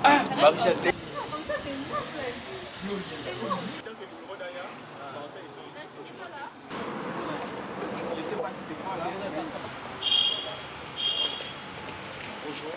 Ah, Marie-Jacques, c'est... Bonjour.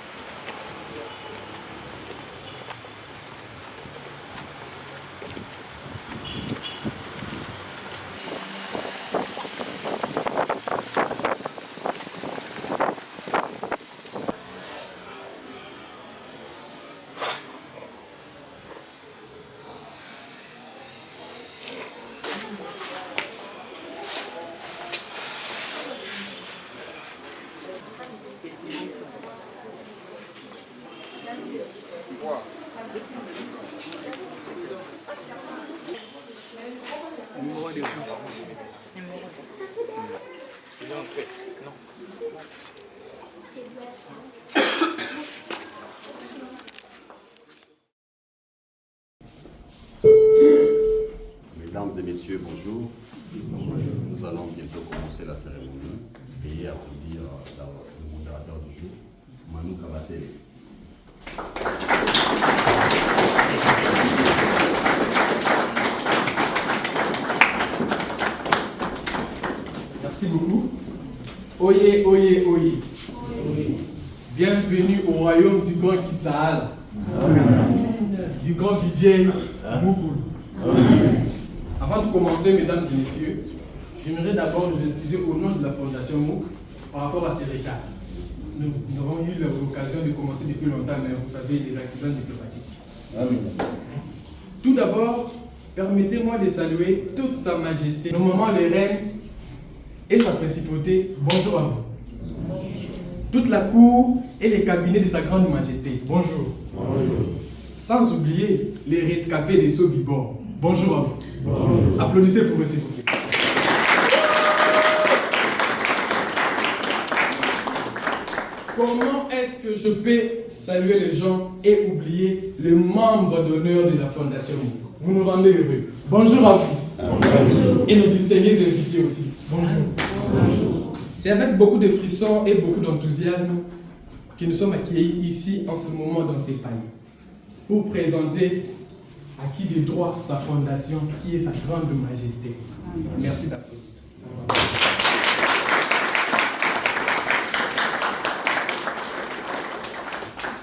Mesdames et messieurs, bonjour. Nous allons bientôt commencer la cérémonie. Veuillez applaudir le modérateur du jour, Manu Kabasele. Merci beaucoup. Oyez, oyez, oyez. Bienvenue au royaume du grand Kissaal, du grand DJ Moukoul. Avant de commencer, mesdames et messieurs, j'aimerais d'abord nous excuser au nom de la Fondation MOOC par rapport à ces retards. Nous avons eu l'occasion de commencer depuis longtemps, mais vous savez, les accidents diplomatiques. Tout d'abord, permettez-moi de saluer toute sa majesté, nos mamans les reines et sa principauté. Bonjour à vous. Toute la cour et les cabinets de sa grande majesté. Bonjour. Bonjour. Sans oublier les rescapés des Sobibor. Bonjour à vous. Bonjour. Applaudissez pour eux, s'il vous plaît. Comment est-ce que je peux saluer les gens et oublier les membres d'honneur de la Fondation MOOC? Vous nous rendez heureux. Bonjour à vous. Bonjour. Et nos distingués invités aussi. Bonjour. Bonjour. C'est avec beaucoup de frissons et beaucoup d'enthousiasme que nous sommes accueillis ici en ce moment dans ces palais pour présenter à qui de droit sa fondation, qui est sa grande majesté. Merci d'applaudir.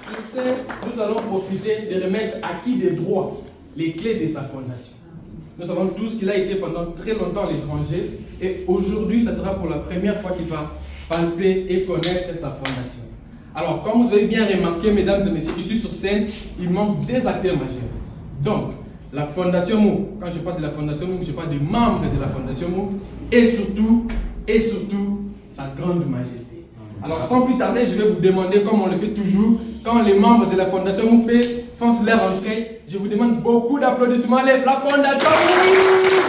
Sur ce, nous allons profiter de remettre à qui de droit les clés de sa fondation. Nous savons tous qu'il a été pendant très longtemps à l'étranger et aujourd'hui, ce sera pour la première fois qu'il va palper et connaître sa fondation. Alors, comme vous avez bien remarqué, mesdames et messieurs, ici sur scène, il manque des acteurs majeurs. Donc, la Fondation MOOC, quand je parle de la Fondation MOOC, je parle des membres de la Fondation MOOC et surtout, sa grande majesté. Alors, sans plus tarder, je vais vous demander, comme on le fait toujours, quand les membres de la Fondation MOOC font leur entrée, je vous demande beaucoup d'applaudissements. Allez, la Fondation MOOC!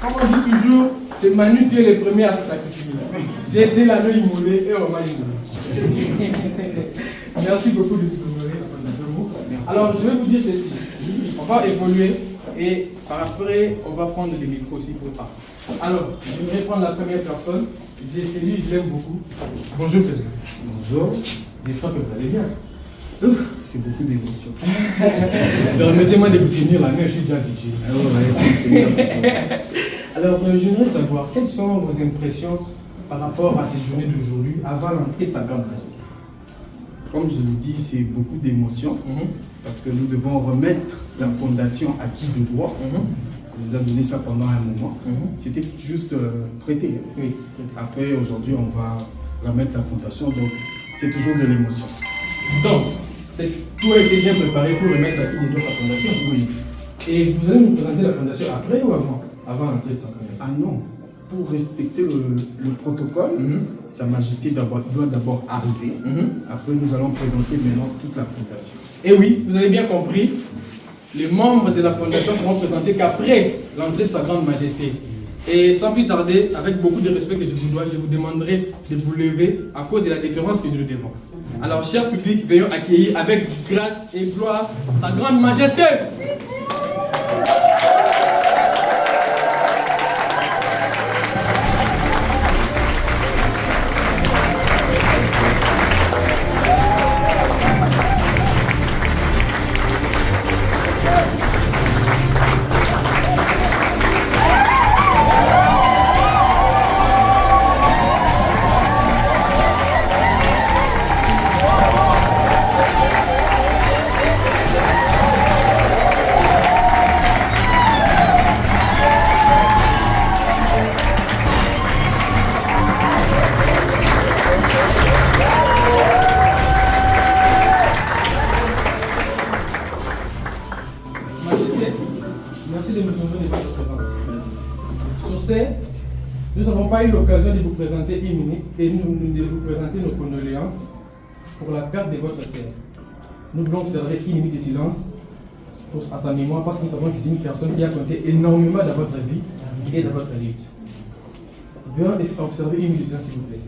Comme on dit toujours, c'est Manu qui est le premier à se sacrifier. J'ai été l'anneau immolé et on m'a immolé. Merci beaucoup de nous honorer, la Fondation MOOC. Alors, je vais vous dire ceci. On va évoluer et par après, on va prendre les micros aussi pour parler. Alors, je vais prendre la première personne. J'ai celui, je l'aime beaucoup. Bonjour, président. Bonjour. J'espère que vous allez bien. Ouf, c'est beaucoup d'émotions. Permettez-moi de vous tenir la main, je suis déjà habitué. Alors, j'aimerais savoir quelles sont vos impressions par rapport à ces journées d'aujourd'hui avant l'entrée de sa grande majesté. Comme je l'ai dit, c'est beaucoup d'émotions parce que nous devons remettre la fondation à qui de droit. On nous a donné ça pendant un moment. C'était juste prêté. Oui. Après, aujourd'hui, on va remettre la fondation, donc c'est toujours de l'émotion. Donc, tout a été bien préparé pour remettre à qui de droit sa fondation. Oui. Et vous allez nous présenter la fondation après ou avant? Avant l'entrée de sa grande majesté. Ah non, pour respecter le protocole, Sa Majesté doit d'abord arriver. Après, nous allons présenter maintenant toute la fondation. Et oui, vous avez bien compris, les membres de la fondation seront présentés qu'après l'entrée de Sa Grande Majesté. Et sans plus tarder, avec beaucoup de respect que je vous dois, je vous demanderai de vous lever à cause de la déférence que nous nous devons. Alors, cher public, veuillons accueillir avec grâce et gloire Sa Grande Majesté. Merci de nous honorer de votre présence. Sur ce, nous n'avons pas eu l'occasion de vous présenter une minute et de vous présenter nos condoléances pour la perte de votre sœur. Nous voulons observer une minute de silence à sa mémoire parce que nous savons que c'est une personne qui a compté énormément dans votre vie et dans votre lutte. Veuillez observer une minute de silence, s'il vous plaît.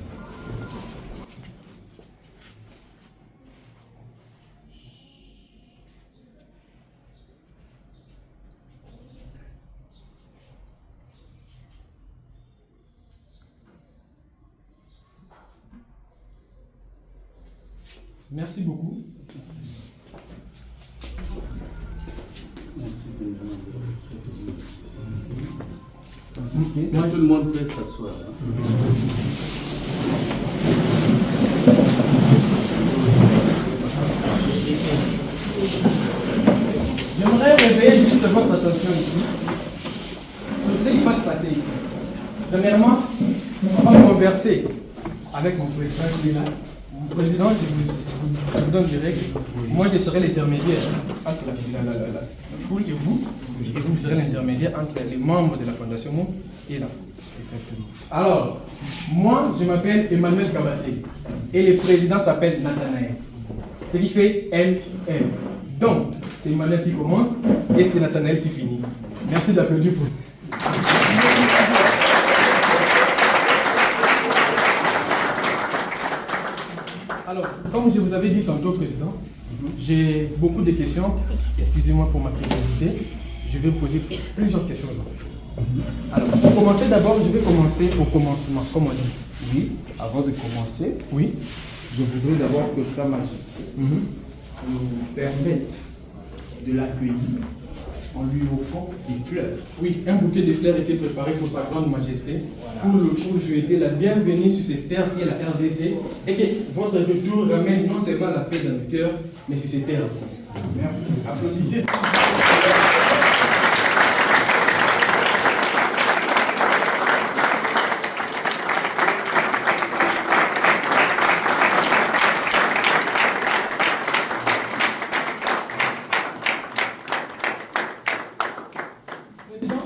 Merci beaucoup. Moi, tout le monde peut s'asseoir. J'aimerais réveiller juste votre attention ici sur ce qui va se passer ici. Premièrement, on va converser avec mon président qui est là. Mon président, je vous donne direct. Moi, je serai l'intermédiaire entre la foule et vous. Et vous serez l'intermédiaire entre les membres de la Fondation Mouk et la foule. Exactement. Alors, moi, je m'appelle Emmanuel Kabassé. Et le président s'appelle Nathanaël. Ce qui fait LM. Donc, c'est Emmanuel qui commence et c'est Nathanaël qui finit. Merci d'applaudir pour. Alors, comme je vous avais dit tantôt, Président, j'ai beaucoup de questions. Excusez-moi pour ma curiosité. Je vais vous poser plusieurs questions. Alors, pour commencer d'abord, je vais commencer au commencement, comme on dit. Oui, avant de commencer, Oui. je voudrais d'abord que Sa Majesté nous permette de l'accueillir en lui offrant des fleurs. Oui, un bouquet de fleurs était préparé pour Sa Grande Majesté pour souhaiter la bienvenue sur cette terre qui est la RDC et que votre retour ramène non seulement la paix dans le cœur, mais sur cette terre aussi. Merci. Applaudissez. Président,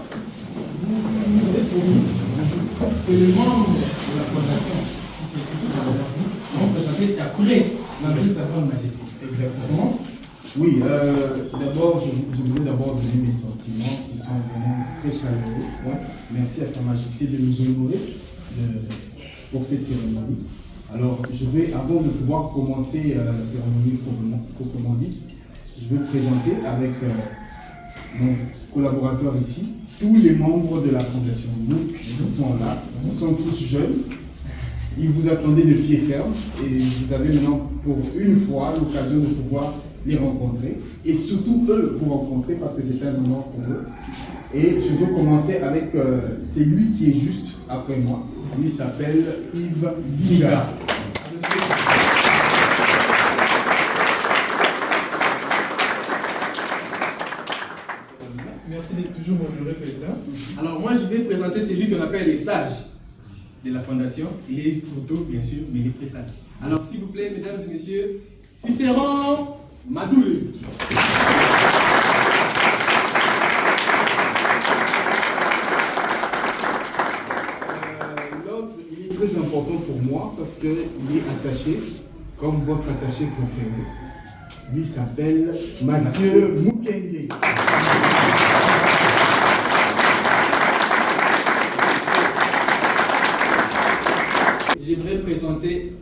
vous avez promis que les membres de la fondation qui se trouvent derrière vous vont présenter après l'entrée de Sa Grande Majesté. Exactement. Oui, d'abord, je voulais d'abord donner mes sentiments qui sont vraiment très chaleureux. Ouais. Merci à Sa Majesté de nous honorer pour cette cérémonie. Alors, je vais, avant de pouvoir commencer la cérémonie proprement dite, je vais présenter avec mon collaborateur ici tous les membres de la Fondation Mouk qui sont là, ils sont tous jeunes. Ils vous attendaient de pied ferme et vous avez maintenant pour une fois l'occasion de pouvoir les rencontrer et surtout eux vous rencontrer parce que c'est un honneur pour eux. Et je veux commencer avec celui qui est juste après moi. Lui s'appelle Yves Biga. Merci d'être toujours mon président. Alors moi je vais présenter celui qu'on appelle les sages de la fondation. Il est plutôt bien sûr, mais il est très sage. Alors s'il vous plaît, mesdames et messieurs, Cicéron Madoulé. L'autre, il est très important pour moi parce qu'il est attaché, comme votre attaché préféré, Lui s'appelle Mathieu Mukenge. J'aimerais présenter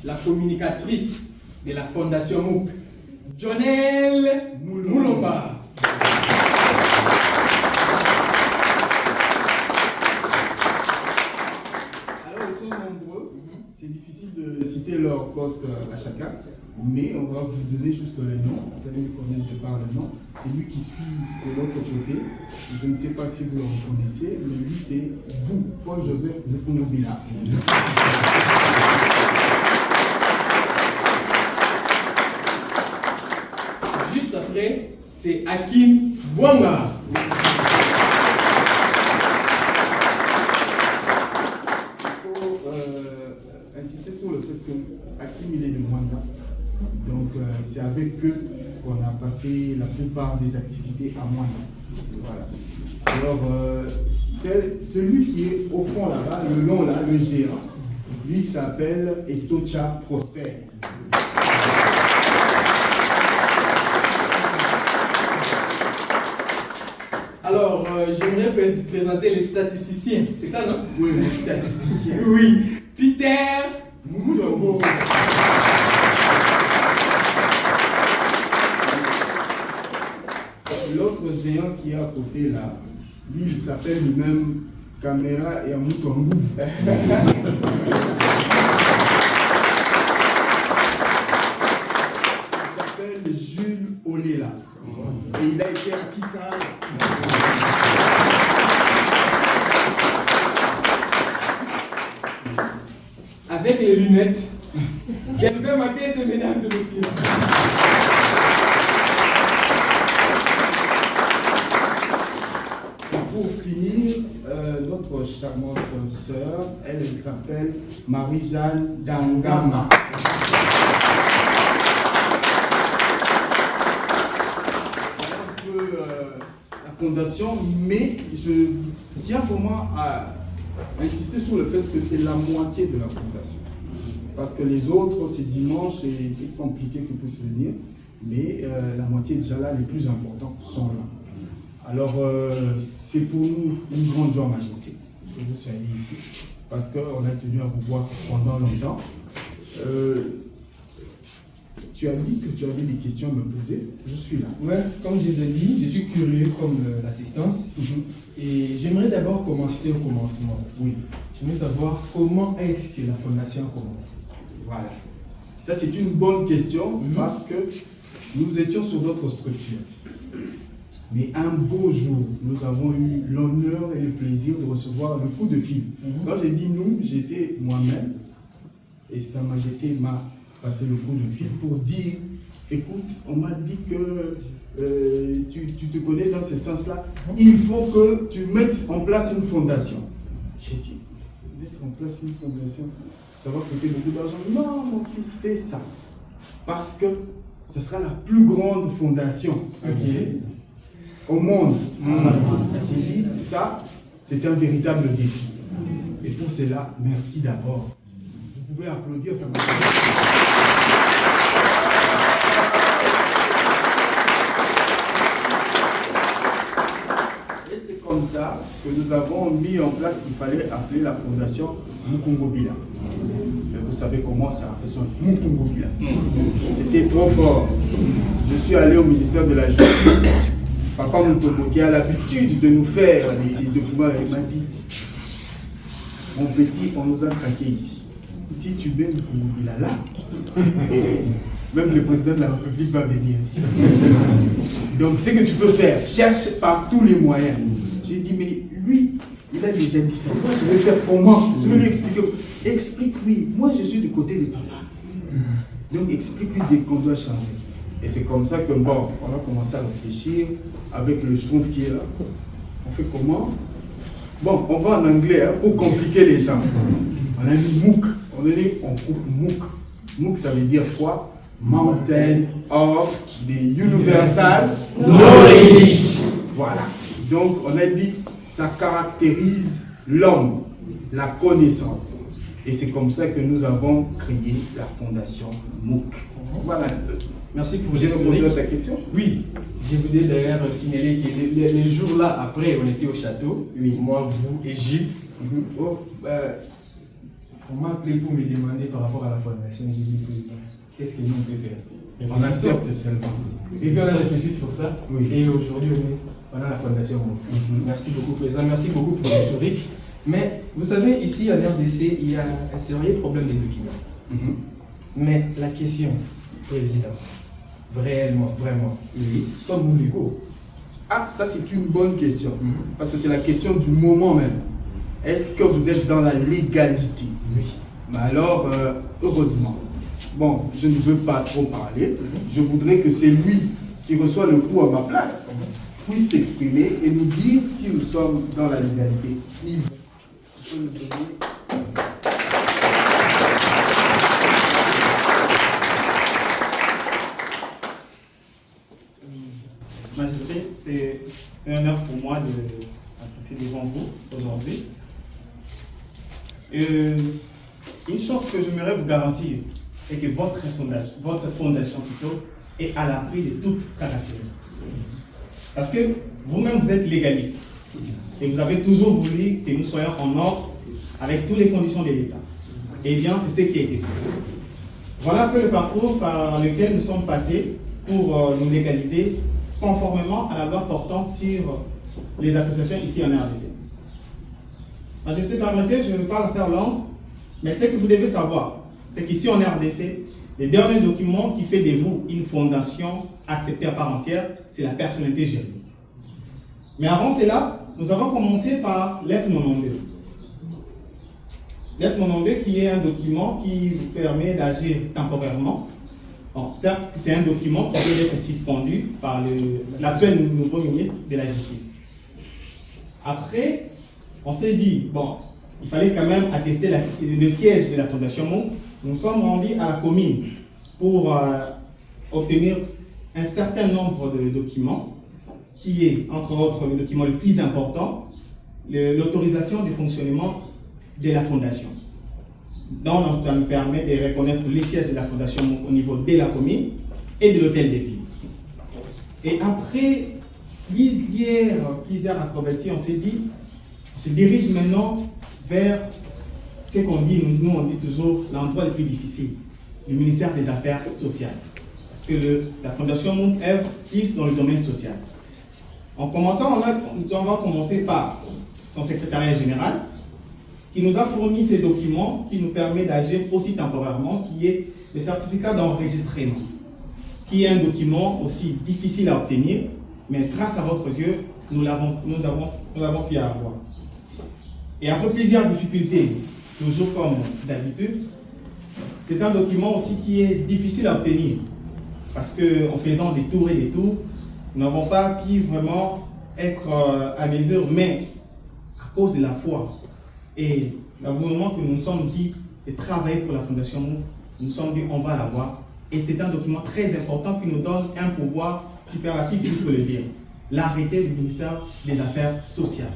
la communicatrice de la Fondation MOOC, Jonelle Moulomba. Alors, ils sont nombreux. C'est difficile de citer leur poste à chacun, mais on va vous donner juste le nom. Vous allez me connaître par le nom. C'est lui qui suit de l'autre côté. Je ne sais pas si vous le reconnaissez, mais lui, c'est vous, Paul-Joseph Mukungubila. Juste après, c'est Hakim Bouanga. Insister sur le fait que Hakim il est de Mwanda. Donc c'est avec eux qu'on a passé la plupart des activités à Mwanda. Voilà. Alors celui qui est au fond là-bas, le long là, le géant, lui s'appelle Etocha Prosper. Alors, j'aimerais présenter les statisticiens. C'est ça, non? Oui, les statisticiens. Oui. Peter Moutombo. L'autre géant qui est à côté là, lui il s'appelle lui-même Caméra et Amoutongouf. Il s'appelle Jules Olela. Et il a été à Kissa. Avec les lunettes. Quelqu'un m'a fait ces mesdames et messieurs. Pour finir, notre charmante sœur, elle s'appelle Marie-Jeanne Dangama. Un peu la fondation, mais je tiens vraiment à insister sur le fait que c'est la moitié de la fondation. Parce que les autres, c'est dimanche et c'est compliqué que puissent venir, mais la moitié déjà là, les plus importants sont là. Alors, c'est pour nous une grande joie, Majesté, que vous soyez ici, parce qu'on a tenu à vous voir pendant longtemps. Tu as dit que tu avais des questions à me poser, je suis là. Ouais, comme je vous ai dit, je suis curieux comme l'assistance. Et j'aimerais d'abord commencer au commencement. Oui. J'aimerais savoir comment est-ce que la fondation a commencé. Voilà. Ça, c'est une bonne question parce que nous étions sur notre structure. Mais un beau jour, nous avons eu l'honneur et le plaisir de recevoir le coup de fil. Quand j'ai dit nous, j'étais moi-même et Sa Majesté m'a passé le coup de fil pour dire, écoute, on m'a dit que tu te connais dans ce sens-là, il faut que tu mettes en place une fondation. J'ai dit, mettre en place une fondation, ça va coûter beaucoup d'argent. Non, mon fils, fais ça. Parce que ce sera la plus grande fondation au monde. J'ai dit, ça, c'est un véritable défi. Et pour cela, merci d'abord. Vous pouvez applaudir Sa Majesté. Et c'est comme ça que nous avons mis en place qu'il fallait appeler la fondation Mukungubila. Mais vous savez comment ça résonne, Mukungubila. C'était trop fort. Je suis allé au ministère de la Justice. Papa Moutombo, qui a l'habitude de nous faire les documents, il m'a dit, mon petit, on nous a traqués ici. Si tu mets Mukungubila là, même le président de la République va venir ici. Donc, ce que tu peux faire, cherche par tous les moyens. J'ai dit, mais lui, il a déjà dit ça. Moi, je vais faire comment? Je vais lui expliquer. Explique-lui. Moi, je suis du côté de papa. Donc, explique-lui qu'on doit changer. Et c'est comme ça que, bon, on a commencé à réfléchir avec le Schtroumpf qui est là. On fait comment? Bon, on va en anglais hein, pour compliquer les gens. On a mis MOOC. On coupe MOOC. MOOC, ça veut dire quoi? Mountain of the Universal Knowledge. Voilà. Donc, on a dit, ça caractérise l'homme, la connaissance. Et c'est comme ça que nous avons créé la fondation MOOC. Voilà un peu. Merci pour J'ai répondu l'historique. à ta question. Oui, je voulais d'ailleurs signaler que les jours là après, on était au château. Oui. Moi, vous et Gilles. On m'a appelé pour me demander par rapport à la fondation. J'ai dit, président, qu'est-ce que nous on peut faire? On accepte seulement. Et puis on a réfléchi sur ça. Oui. Et aujourd'hui, on a la fondation. Merci beaucoup, président. Merci beaucoup pour l'historique. Mais vous savez, ici à l'RDC, il y a un sérieux problème des documents. Mais la question, président, réellement, vraiment, sommes-nous légaux? Ah, ça c'est une bonne question. Parce que c'est la question du moment même. Est-ce que vous êtes dans la légalité? Oui. Mais alors, heureusement. Bon, je ne veux pas trop parler. Je voudrais que c'est lui qui reçoit le coup à ma place puisse s'exprimer et nous dire si nous sommes dans la légalité. Yves, tu peux nous donner... Majesté, c'est un honneur pour moi d'être devant vous aujourd'hui. Une chose que j'aimerais vous garantir est que votre fondation plutôt est à l'abri de toute tracasserie. Parce que vous-même vous êtes légaliste et vous avez toujours voulu que nous soyons en ordre avec toutes les conditions de l'État. Et bien, c'est ce qui a été fait. Voilà un peu le parcours par lequel nous sommes passés pour nous légaliser conformément à la loi portant sur les associations ici en RDC. Majesté, permettez, je ne veux pas le faire long, mais ce que vous devez savoir, c'est qu'ici en RDC, le dernier document qui fait de vous une fondation acceptée à part entière, c'est la personnalité juridique. Mais avant cela, nous avons commencé par l'F92. L'F92 qui est un document qui vous permet d'agir temporairement. Bon, certes, c'est un document qui peut être suspendu par l'actuel nouveau ministre de la Justice. Après, on s'est dit, bon, il fallait quand même attester le siège de la Fondation MOU. Nous sommes rendus à la commune pour obtenir un certain nombre de documents, qui est, entre autres, le document le plus important, l'autorisation de fonctionnement de la Fondation. Donc, ça nous permet de reconnaître les sièges de la Fondation au niveau de la commune et de l'hôtel de ville. Et après plusieurs acrobaties, on s'est dit, on se dirige maintenant vers ce qu'on dit, nous on dit toujours, l'endroit le plus difficile, le ministère des Affaires sociales. Parce que la Fondation Monde œuvre plus dans le domaine social. En commençant, nous allons commencer par son secrétariat général, qui nous a fourni ces documents qui nous permet d'agir aussi temporairement, qui est le certificat d'enregistrement, qui est un document aussi difficile à obtenir, mais grâce à votre Dieu, nous avons pu avoir. Et après plusieurs difficultés, toujours comme d'habitude, c'est un document aussi qui est difficile à obtenir, parce qu'en faisant des tours et des tours, nous n'avons pas pu vraiment être à mesure, mais à cause de la foi, et le moment que nous nous sommes dit de travailler pour la Fondation MOU, nous nous sommes dit on va l'avoir. Et c'est un document très important qui nous donne un pouvoir superlatif, il faut le dire. L'arrêté du ministère des Affaires sociales.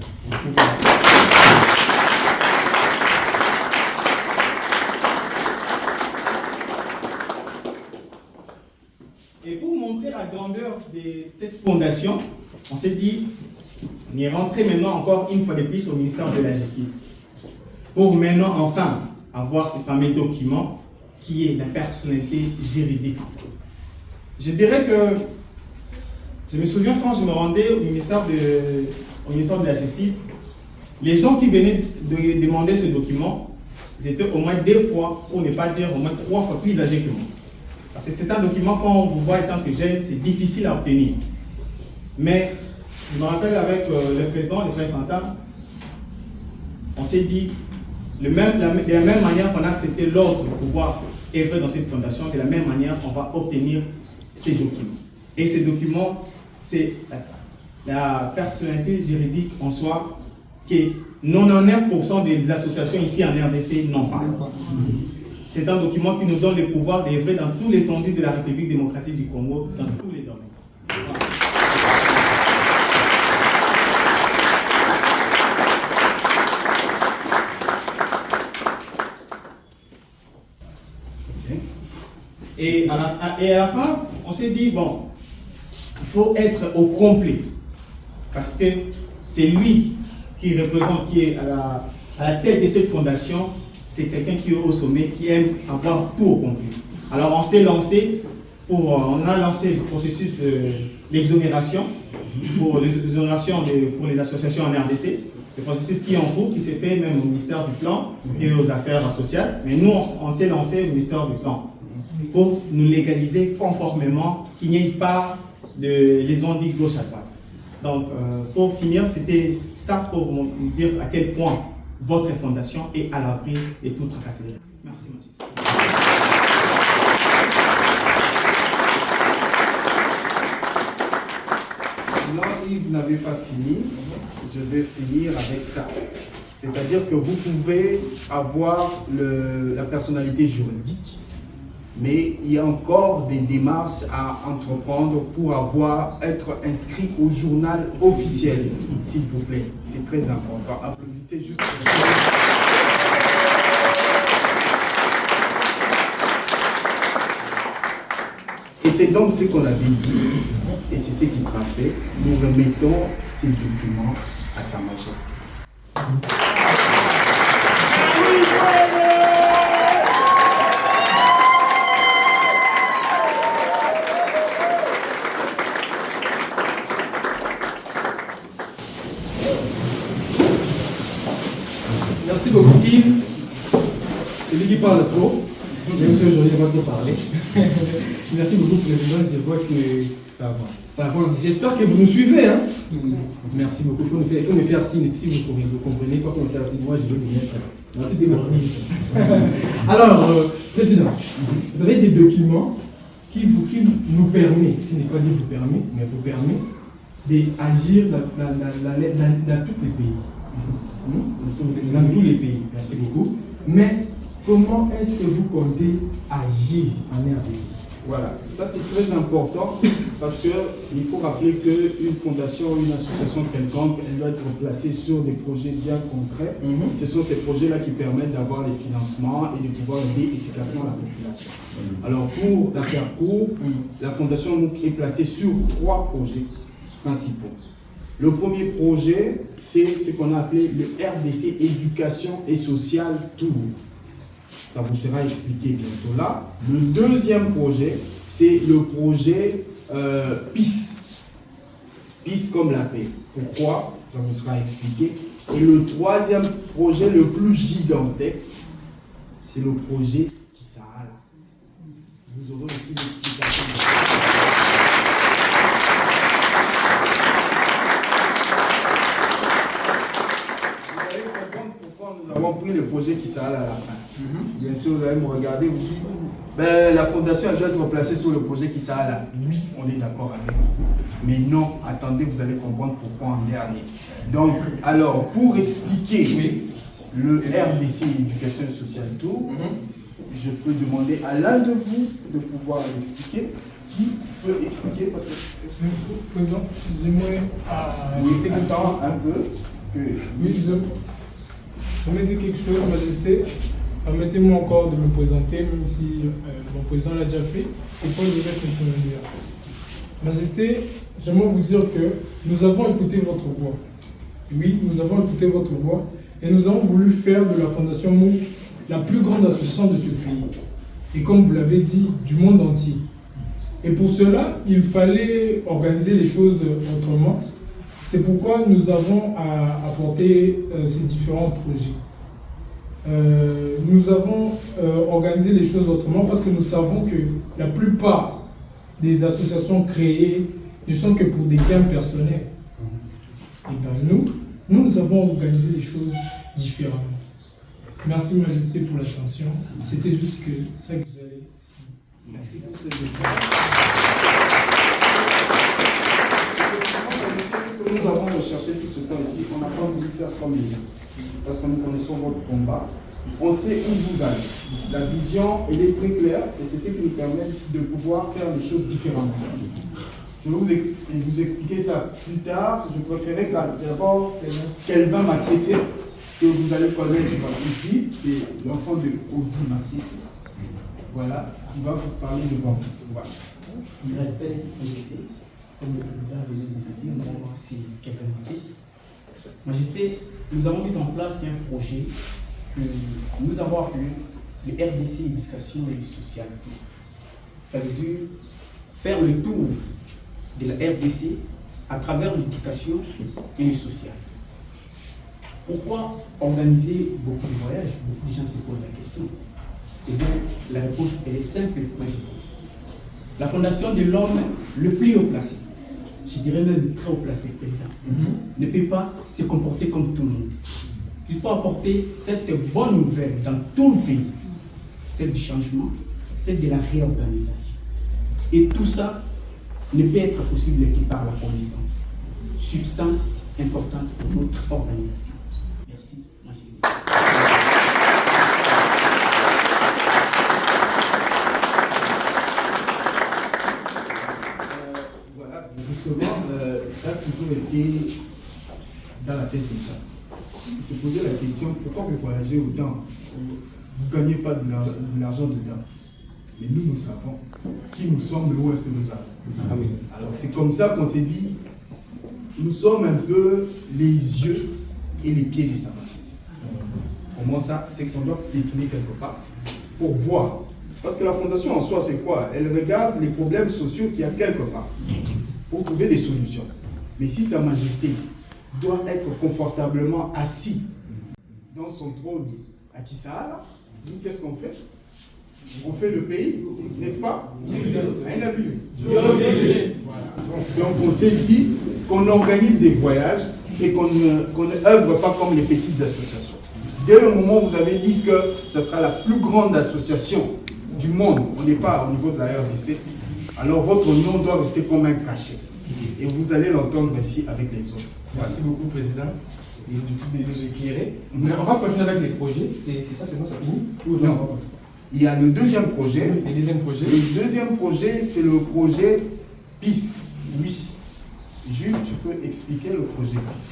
Et pour montrer la grandeur de cette fondation, on s'est dit, on est rentré maintenant encore une fois de plus au ministère de la Justice. Pour maintenant enfin avoir ce fameux document qui est la personnalité juridique. Je dirais que je me souviens quand je me rendais au ministère de la Justice, les gens qui venaient de demander ce document, ils étaient au moins 2 fois, pour ne pas dire au moins 3 fois plus âgés que moi. Parce que c'est un document, quand on vous voit étant que jeune, c'est difficile à obtenir. Mais je me rappelle avec le président, le représentant, on s'est dit, de la même manière qu'on a accepté l'ordre de pouvoir œuvrer dans cette fondation, de la même manière on va obtenir ces documents. Et ces documents, c'est la personnalité juridique en soi que 99% des associations ici en RDC n'ont pas. C'est un document qui nous donne le pouvoir d'œuvrer dans tout l'étendue de la République démocratique du Congo, dans tous les domaines. Voilà. Et à la fin, on s'est dit, bon, il faut être au complet. Parce que c'est lui qui représente, qui est à la tête de cette fondation. C'est quelqu'un qui est au sommet, qui aime avoir tout au complet. Alors on s'est lancé, on a lancé le processus de l'exonération pour les associations en RDC. Le processus qui est en cours, qui s'est fait même au ministère du Plan et aux Affaires sociales. Mais nous, on s'est lancé au ministère du Plan pour nous légaliser conformément, qu'il n'y ait pas de les ondes gauche à droite. Donc, pour finir, c'était ça pour vous dire à quel point votre fondation est à l'abri de toute tracasserie. Merci, Mathis. Non, Yves, vous n'avez pas fini. Je vais finir avec ça. C'est-à-dire que vous pouvez avoir la personnalité juridique, mais il y a encore des démarches à entreprendre pour être inscrit au journal officiel, s'il vous plaît. C'est très important. Applaudissez juste. Et c'est donc ce qu'on avait dit, et c'est ce qui sera fait. Nous remettons ces documents à Sa Majesté. Merci beaucoup, Yves. C'est lui qui parle trop. Même si aujourd'hui, il va trop parler. Merci beaucoup, Président. Je vois que ça avance. Ça avance. J'espère que vous nous suivez. Hein? Merci beaucoup. Il faut me faire signe. Si vous comprenez pas comment faire signe, moi, je vais vous mettre. Alors, Président, vous avez des documents qui nous permettent, ce n'est pas dit vous permet, mais vous permet d'agir dans tous les pays. Dans tous les pays. Merci beaucoup. Mais comment est-ce que vous comptez agir en RDC? Voilà, ça c'est très important parce qu'il faut rappeler qu'une fondation ou une association quelconque, elle doit être placée sur des projets bien concrets. Ce sont ces projets-là qui permettent d'avoir les financements et de pouvoir aider efficacement la population. Alors pour la faire court, la fondation est placée sur 3 projets principaux. Le premier projet, c'est ce qu'on a appelé le RDC Éducation et Sociale Tour. Ça vous sera expliqué bientôt là. Le deuxième projet, c'est le projet PIS. PIS comme la paix. Pourquoi? Ça vous sera expliqué. Et le troisième projet, le plus gigantesque, c'est le projet Kisala. Vous aurez aussi l'explication. Nous avons pris le projet qui s'arrête à la fin. Bien sûr, vous allez me regarder, vous dites, ben, la fondation doit être placée sur le projet qui s'arrête là. Oui, on est d'accord avec vous. Mais non, attendez, vous allez comprendre pourquoi en dernier. Donc, alors, pour expliquer le RDC Éducation et Sociale Tour, je peux demander à l'un de vous de pouvoir l'expliquer. Qui peut expliquer parce que... Président, j'aimerais... Oui, attends un peu. Oui, je vais dire quelque chose, Majesté. Permettez-moi encore de me présenter, même si mon président l'a déjà fait. C'est pas le fait que je peux dire. Majesté, j'aimerais vous dire que nous avons écouté votre voix. Oui, nous avons écouté votre voix et nous avons voulu faire de la Fondation MOOC la plus grande association de ce pays. Et comme vous l'avez dit, du monde entier. Et pour cela, il fallait organiser les choses autrement. C'est pourquoi nous avons apporté ces différents projets. Nous avons organisé les choses autrement parce que nous savons que la plupart des associations créées ne sont que pour des gains personnels. Et bien nous avons organisé les choses différemment. Merci Majesté pour l'attention. C'était juste que ça que j'allais dire. Merci. Nous avons recherché tout ce temps ici, on n'a pas voulu faire comme les gens, parce que nous connaissons votre combat, on sait où vous allez. La vision, elle est très claire et c'est ce qui nous permet de pouvoir faire les choses différemment. Je vais vous expliquer ça plus tard. Je préférais d'abord Kelvin Makessé, que vous allez connaître ici, c'est l'enfant de Audi Makessé. Voilà, qui va vous parler devant vous. Voilà. du respect, Majesté, comme le président venait de le dire, nous allons voir si quelqu'un m'apprécie. Majesté, nous avons mis en place un projet que nous avons appelé le RDC Éducation et Sociale. Ça veut dire faire le tour de la RDC à travers l'éducation et le social. Pourquoi organiser beaucoup de voyages? Beaucoup de gens se posent la question. Et bien, la réponse, elle est simple, Majesté. La fondation de l'homme le plus haut placé, je dirais même le très haut placé, président, ne peut pas se comporter comme tout le monde. Il faut apporter cette bonne nouvelle dans tout le pays, celle du changement, celle de la réorganisation. Et tout ça ne peut être possible que par la connaissance, substance importante pour notre organisation. Merci, Majesté. Voilà, justement, ça a toujours été dans la tête de ça. Il s'est posé la question, pourquoi vous voyagez autant? Vous ne gagnez pas de l'argent dedans. Mais nous, nous savons qui nous sommes et où est-ce que nous allons. Alors c'est comme ça qu'on s'est dit, nous sommes un peu les yeux et les pieds de Sa Majesté. Comment ça? C'est qu'on doit piétiner quelque part pour voir. Parce que la fondation en soi, c'est quoi? Elle regarde les problèmes sociaux qu'il y a quelque part pour trouver des solutions. Mais si Sa Majesté doit être confortablement assis dans son trône à Kissaala, nous, qu'est-ce qu'on fait? On fait le pays, n'est-ce pas? Voilà. Donc on s'est dit qu'on organise des voyages et qu'on ne œuvre pas comme les petites associations. Dès le moment où vous avez dit que ce sera la plus grande association du monde, on n'est pas au niveau de la RDC, alors votre nom doit rester comme un cachet. Et vous allez l'entendre ici avec les autres. Merci beaucoup, Président. Et du coup, nous éclairer. Mais on va continuer avec les projets. C'est ça, c'est bon, ça finit? Ou non? Il y a le deuxième projet. Le deuxième projet? Le deuxième projet, c'est le projet PIS. Oui. Jules, tu peux expliquer le projet PIS?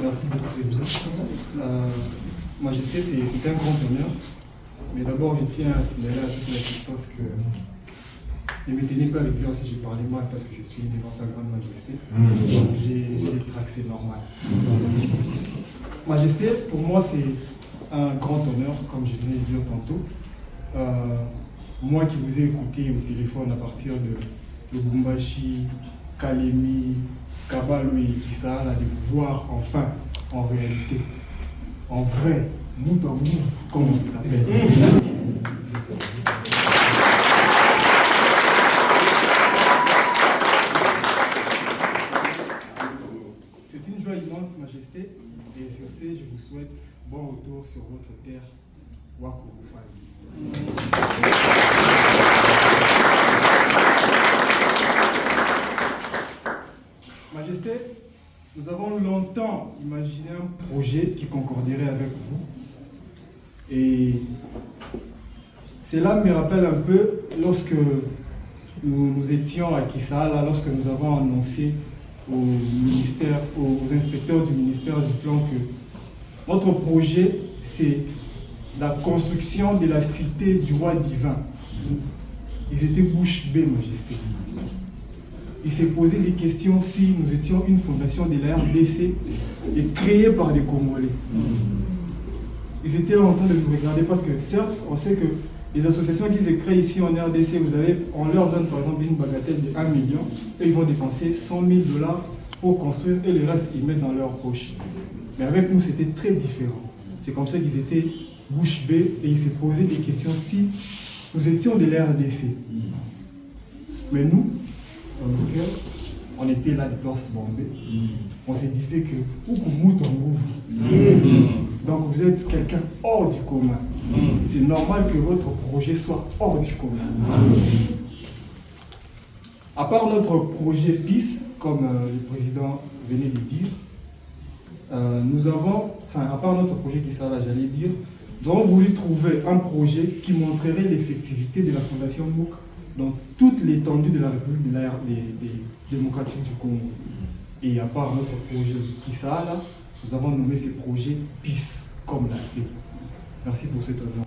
Merci beaucoup, Président. Majesté, c'est un grand honneur. Mais d'abord, je tiens à signaler à toute l'assistance que ne me tenez pas avec si je parlais mal parce que je suis devant Sa Grande Majesté. Donc j'ai des tracts, c'est normal. Majesté, pour moi, c'est un grand honneur, comme je venais de dire tantôt. Moi qui vous ai écouté au téléphone à partir de Lubumbashi, Kalemi, Kabalo et Kissaala, de vous voir enfin en réalité, en vrai, bout en bout, comme on vous appelle. C'est une joie immense, Majesté, et sur ce, je vous souhaite bon retour sur votre terre, Wakurufali. Majesté, nous avons longtemps imaginé un projet qui concorderait avec vous. Et cela me rappelle un peu lorsque nous étions à Kissaala, lorsque nous avons annoncé aux inspecteurs du ministère du Plan que notre projet, c'est la construction de la cité du roi divin. Ils étaient bouche bée, Majesté. Il s'est posé des questions si nous étions une fondation de la RDC et créée par des Congolais. Ils étaient là en train de nous regarder parce que certes, on sait que les associations qui se créent ici en RDC, on leur donne par exemple une bagatelle de 1 million et ils vont dépenser 100 000 $ pour construire et le reste ils mettent dans leur poche. Mais avec nous, c'était très différent. C'est comme ça qu'ils étaient bouche bée et ils se posaient des questions si nous étions de la RDC. Mais nous, dans nos cœurs, on était là de torse bombé. On se disait que donc vous êtes quelqu'un hors du commun. C'est normal que votre projet soit hors du commun. À part notre projet PIS, comme le président venait de dire, nous avons, à part notre projet qui sera là, j'allais dire, nous avons voulu trouver un projet qui montrerait l'effectivité de la Fondation MOOC dans toute l'étendue de la République démocratique du Congo. Et à part notre projet Kissaala, nous avons nommé ce projet PIS, comme la paix. Merci pour cet honneur.